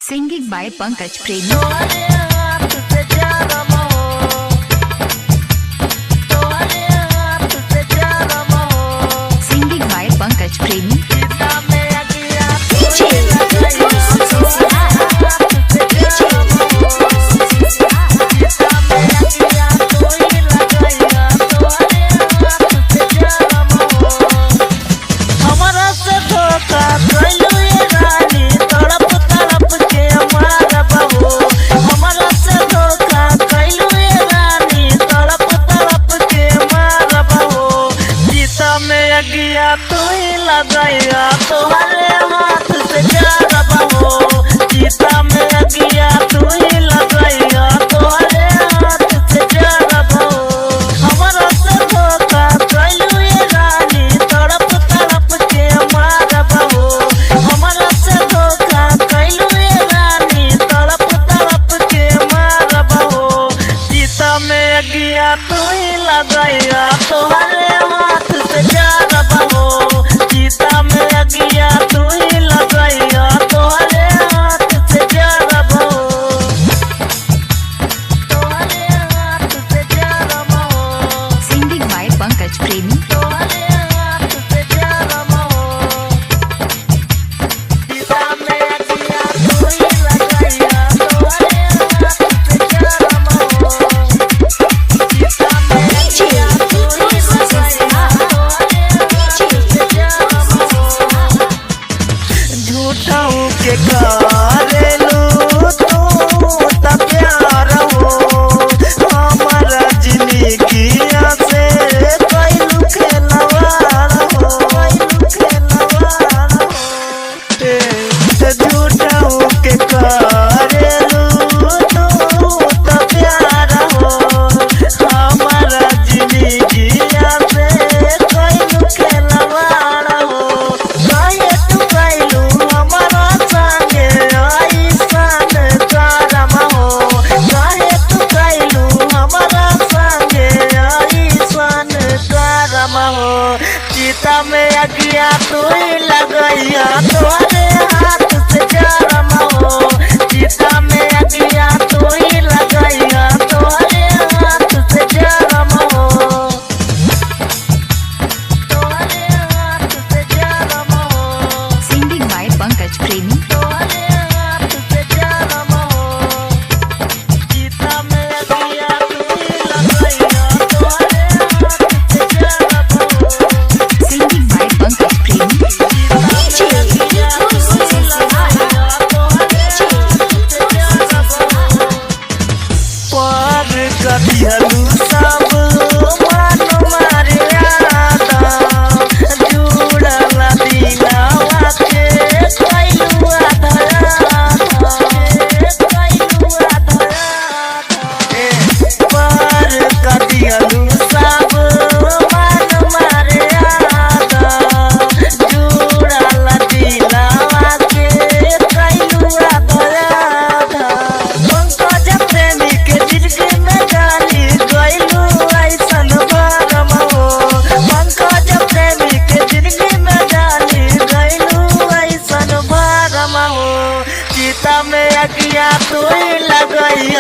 Singing by Pankaj Premi. Singing by Pankaj Premi. गया तू ही लगाया तुम्हारे हाथ से जा हो सीता में गया तू ही लगाया तुम्हारे हाथ से जा हो हमारा से धोखा कैलू ये रानी तड़प तड़प के मारब हो हमारा से धोखा कैलू ये रानी तड़प तड़प के मारब हो सीता में गया तू ही लगाया तुम्हारे हाथ से जा सीता में गया तू ही लगाया तुम्हारे हाथ से जा तुम्हारे हाथ से जा Singing by Pankaj Premi. तुम्हारे हाथ से जा सीता में गया तू ही लगाया तुम्हारे हाथ से जा सीता में गया तू ही लगाया झूठाऊ के करेलू तू त प्यार हो हमारा जिंदगी से कैलू खेलवाड़ हो झूठाऊ के करेलू तू त प्यार हो हमारा जिंदगी से कैलू खेलवाड़ हो सीता में गया तू ही लगाया तुम्हारे हाथ से जा हो सीता में गया तू ही लगाया तुम्हारे हाथ से जा हो तुम्हारे हाथ से जा Singing by Pankaj Premi. तुम्हारे हाथ से जा सीता में गया तू ही लगाया तुम्हारे हाथ से जा Singing by Pankaj Premi. पर कदियलू सब मन मारिया जुड़ल दिलवा के कैलू आधा पर कदियलू सब मन मारिया जुड़ल दिलवा के कैलू आधा पंकज प्रेमी के जिंदगी में डाली गइलू ऐसन भरम हो पंकज प्रेमी के जिंदगी में डाली गइलू ऐसन भरम हो सीता में गया तू ही लगाई